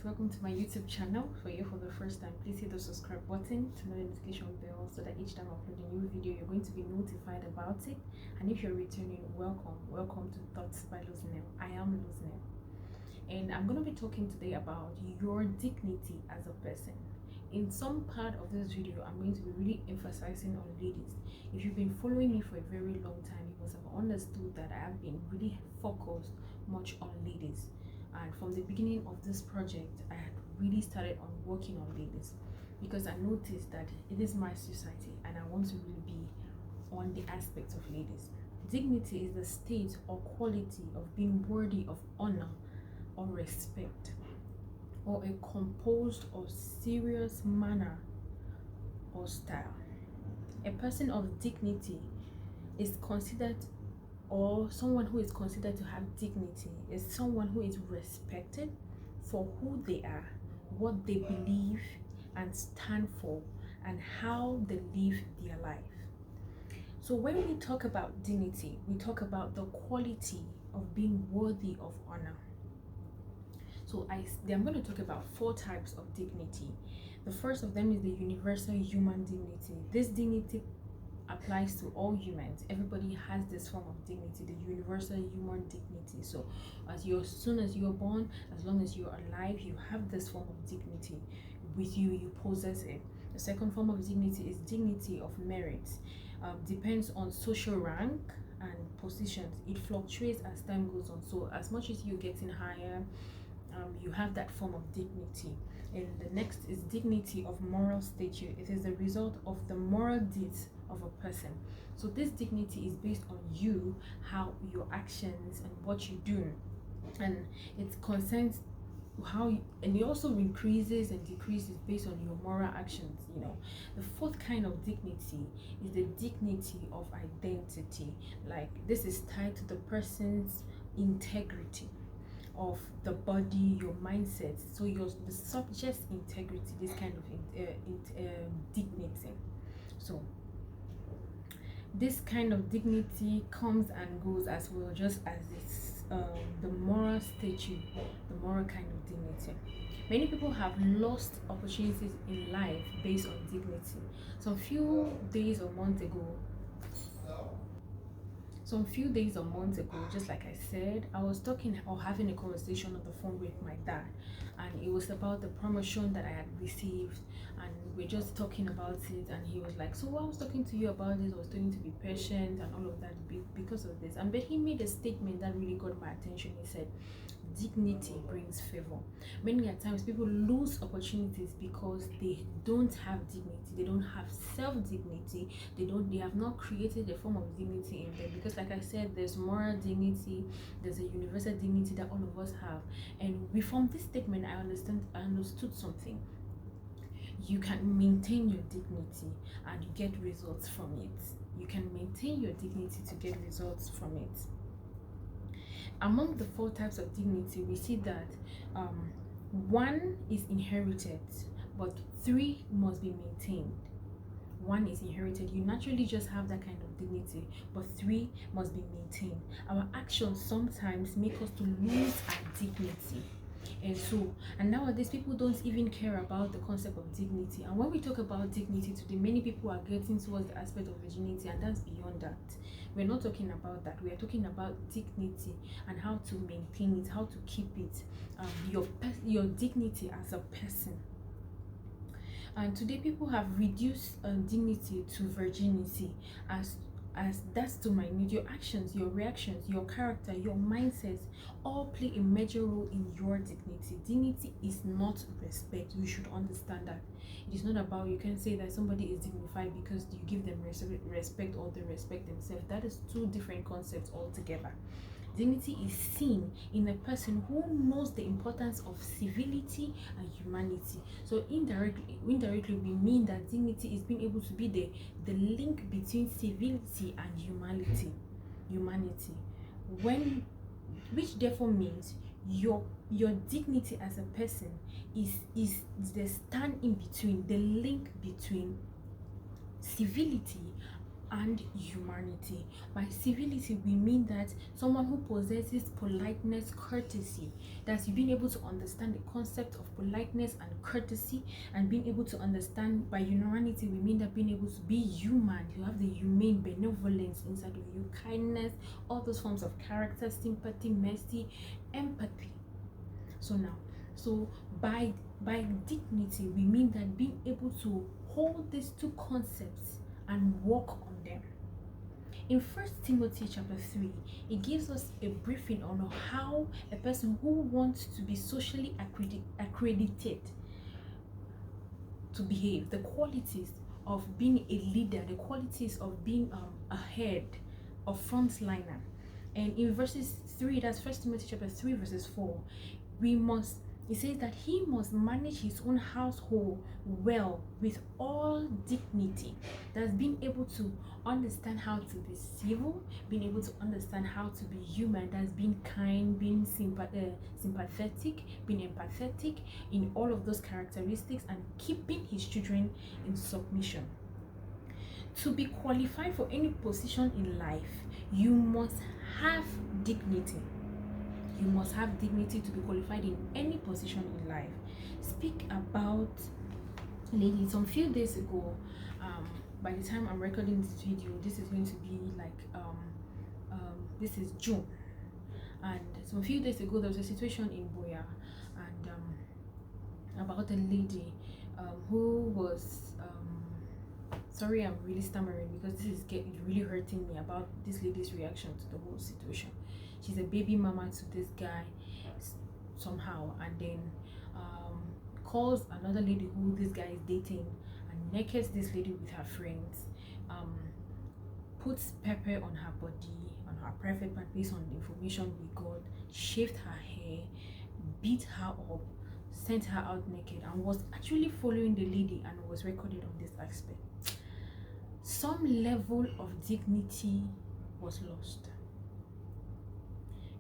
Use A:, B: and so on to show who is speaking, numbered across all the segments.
A: welcome to my YouTube channel. For you for the first time, please hit the subscribe button to the notification bell so that each time I upload a new video, you're going to be notified about it. And if you're returning, welcome to Thoughts by Luzinel. I am Luzinel, and I'm going to be talking today about your dignity as a person. In some part of this video, I'm going to be really emphasizing on ladies. If you've been following me for a very long time, you must have understood that I have been really focused much on ladies. And from the beginning of this project, I had really started on working on ladies because I noticed that it is my society and I want to really be on the aspects of ladies. Dignity is the state or quality of being worthy of honor or respect, or a composed or serious manner or style. A person of dignity is considered, or someone who is considered to have dignity is someone who is respected for who they are, what they believe and stand for, and how they live their life. So when we talk about dignity, we talk about the quality of being worthy of honor. So I'm going to talk about 4 types of dignity. The first of them is the universal human dignity. This dignity applies to all humans. Everybody has this form of dignity, the universal human dignity. So as soon as you're born, as long as you're alive, you have this form of dignity with you, you possess it. The second form of dignity is dignity of merit. Depends on social rank and positions. It fluctuates as time goes on. So as much as you're getting higher, you have that form of dignity. And the next is dignity of moral stature. It is the result of the moral deeds of a person. So this dignity is based on you, how your actions and what you do, and it concerns and it also increases and decreases based on your moral actions. The fourth kind of dignity is the dignity of identity. Like, this is tied to the person's integrity of the body, your mindset, so the subject's integrity, this kind of dignity. So this kind of dignity comes and goes as well, just as it's the moral stature, the moral kind of dignity. Many people have lost opportunities in life based on dignity. Some few days or months ago, just like I said, I was talking or having a conversation on the phone with my dad, and it was about the promotion that I had received, and we're just talking about it, and he was like, so I was talking to you about this, I was telling you to be patient and all of that because of this. But he made a statement that really got my attention. He said, dignity brings favor. Many times people lose opportunities because they don't have dignity, they don't have self-dignity, they have not created a form of dignity in them. Because like I said, there's moral dignity, there's a universal dignity that all of us have. And from this statement, I understood something. You can maintain your dignity and you get results from it. You can maintain your dignity to get results from it. Among the 4 types of dignity, we see that 1 is inherited, but 3 must be maintained. 1 is inherited, you naturally just have that kind of dignity, but 3 must be maintained. Our actions sometimes make us to lose our dignity. And nowadays people don't even care about the concept of dignity. And when we talk about dignity today, many people are getting towards the aspect of virginity, and that's beyond that. We're not talking about that. We are talking about dignity and how to maintain it, how to keep it, your dignity as a person. And today people have reduced dignity to virginity, as that's to minute. Your actions, your reactions, your character, your mindsets all play a major role in your dignity. Dignity is not respect. You should understand that. It is not about, you can say that somebody is dignified because you give them respect or they respect themselves. That is 2 different concepts altogether. Dignity is seen in a person who knows the importance of civility and humanity. So indirectly we mean that dignity is being able to be the link between civility and humanity, which therefore means your dignity as a person is the stand in between, the link between civility and humanity. By civility, we mean that someone who possesses politeness, courtesy, that's being able to understand the concept of politeness and courtesy, and being able to understand. By humanity, we mean that being able to be human, you have the humane benevolence inside of you, kindness, all those forms of character, sympathy, mercy, empathy. So by dignity, we mean that being able to hold these two concepts and work on them. In 1 Timothy chapter 3, it gives us a briefing on how a person who wants to be socially accredited to behave, the qualities of being a leader, the qualities of being a head, a frontliner. And in verses 3, that's 1 Timothy chapter 3 verses 4, it says that he must manage his own household well with all dignity. That's being able to understand how to be civil, being able to understand how to be human, that's being kind, being sympathetic, being empathetic, in all of those characteristics, and keeping his children in submission. To be qualified for any position in life, you must have dignity. You must have dignity to be qualified in any position in life. Speak about, ladies, some few days ago, by the time I'm recording this video, this is going to be like this is June, and some few days ago there was a situation in Boya, and about a lady who was sorry, I'm really stammering because this is really hurting me about this lady's reaction to the whole situation. She's a baby mama to this guy somehow, and then calls another lady who this guy is dating and nakeds this lady with her friends, puts pepper on her body, on her private part based on the information we got, shaved her hair, beat her up, sent her out naked, and was actually following the lady and was recorded on this aspect. Some level of dignity was lost.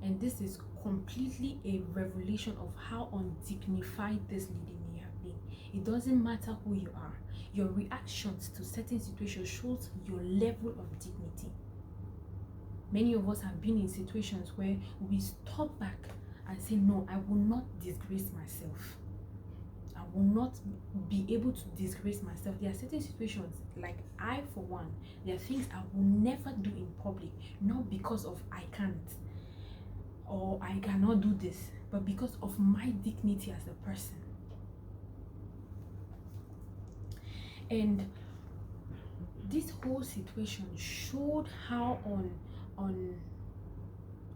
A: And this is completely a revelation of how undignified this lady may have been. It doesn't matter who you are. Your reactions to certain situations shows your level of dignity. Many of us have been in situations where we stop back and say, no, I will not disgrace myself. I will not be able to disgrace myself. There are certain situations, like I, for one, there are things I will never do in public, not because of I can't or I cannot do this, but because of my dignity as a person. And this whole situation showed how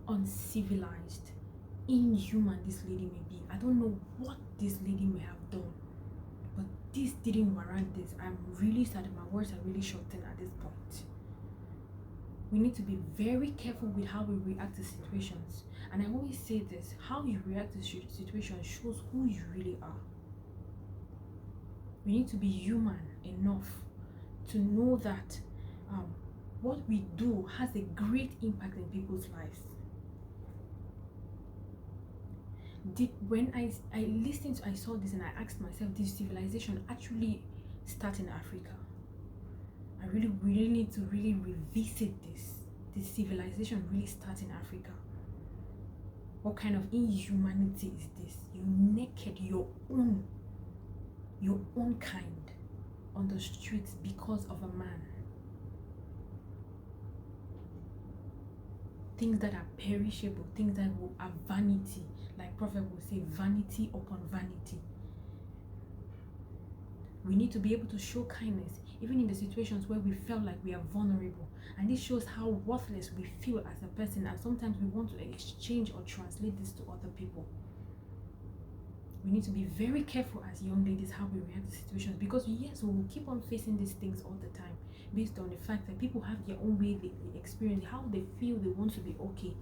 A: uncivilized, inhuman this lady may be. I don't know what this lady may have done, but this didn't warrant this. I'm really sad. My words are really shortened at this point. We need to be very careful with how we react to situations. And I always say this, how you react to situations shows who you really are. We need to be human enough to know that what we do has a great impact in people's lives. When I saw this and I asked myself, did civilization actually start in Africa? I really need to really revisit this. Did civilization really start in Africa? What kind of inhumanity is this? You naked your own kind on the streets because of a man. Things that are perishable, things that are vanity, like Prophet will say, vanity upon vanity. We need to be able to show kindness even in the situations where we felt like we are vulnerable, and this shows how worthless we feel as a person, and sometimes we want to exchange or translate this to other people. We need to be very careful as young ladies how we react to situations, because yes, we will keep on facing these things all the time based on the fact that people have their own way they experience, how they feel they want to be okay.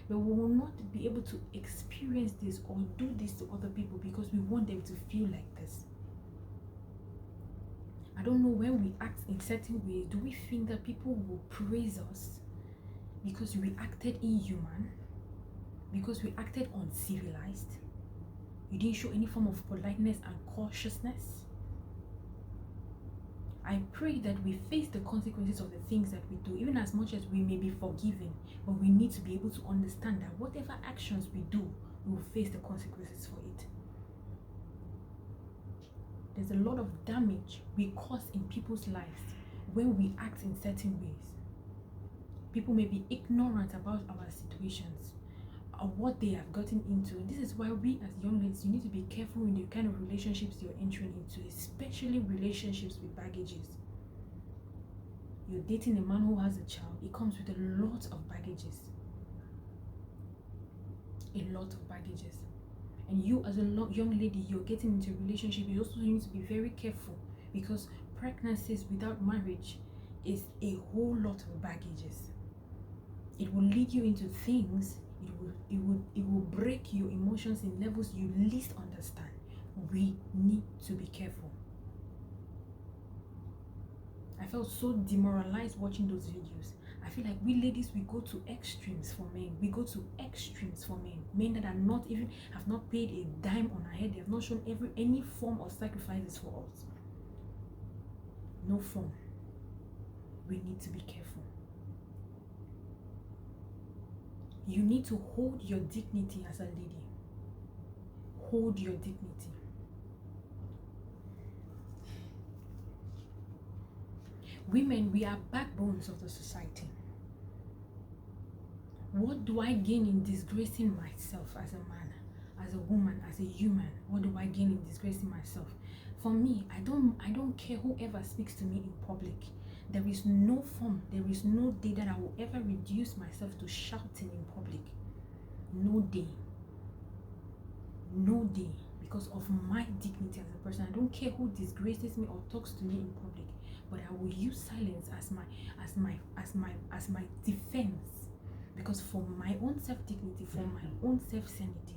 A: But we will not be able to experience this or do this to other people because we want them to feel like this. I don't know, when we act in certain ways, do we think that people will praise us because we acted inhuman, because we acted uncivilized? You didn't show any form of politeness and cautiousness? I pray that we face the consequences of the things that we do, even as much as we may be forgiven, but we need to be able to understand that whatever actions we do, we will face the consequences for it. There's a lot of damage we cause in people's lives when we act in certain ways. People may be ignorant about our situations or what they have gotten into. And this is why we as young ladies, you need to be careful in the kind of relationships you're entering into, especially relationships with baggages. You're dating a man who has a child, it comes with a lot of baggages. A lot of baggages. And you as a young lady, you're getting into a relationship, you also need to be very careful, because pregnancies without marriage is a whole lot of baggages. It will lead you into things, it will break your emotions in levels you least understand. We need to be careful. I felt so demoralized watching those videos. I feel like we ladies, we go to extremes for men. We go to extremes for men. Men that have not paid a dime on our head. They have not shown any form of sacrifices for us. No form. We need to be careful. You need to hold your dignity as a lady. Hold your dignity. Women, we are backbones of the society. What do I gain in disgracing myself as a man, as a woman, as a human? What do I gain in disgracing myself? For me, I don't care whoever speaks to me in public. There is no form, there is no day that I will ever reduce myself to shouting in public. No day. No day. Because of my dignity as a person. I don't care who disgraces me or talks to me in public. But I will use silence as my defense. Because for my own self-dignity, for my own self-sanity.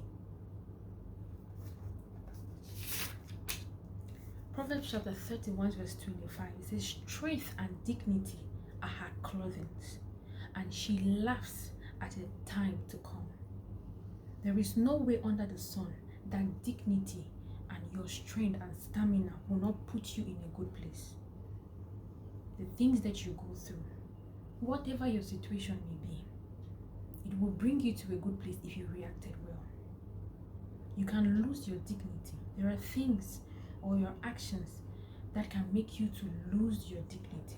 A: Proverbs chapter 31 verse 25, it says, strength and dignity are her clothing, and she laughs at a time to come. There is no way under the sun that dignity and your strength and stamina will not put you in a good place. The things that you go through, whatever your situation may be, it will bring you to a good place if you reacted well. You can lose your dignity. There are things or your actions that can make you to lose your dignity.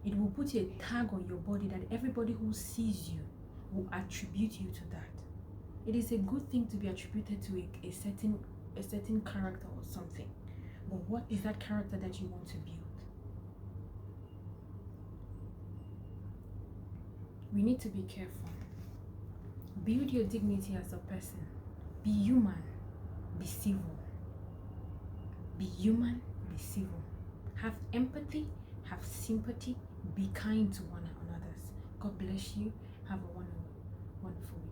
A: It will put a tag on your body that everybody who sees you will attribute you to that. It is a good thing to be attributed to a certain character or something. But what is that character that you want to build? We need to be careful. Build your dignity as a person. Be human. Be civil. Be human. Be civil. Have empathy. Have sympathy. Be kind to one another. God bless you. Have a wonderful week.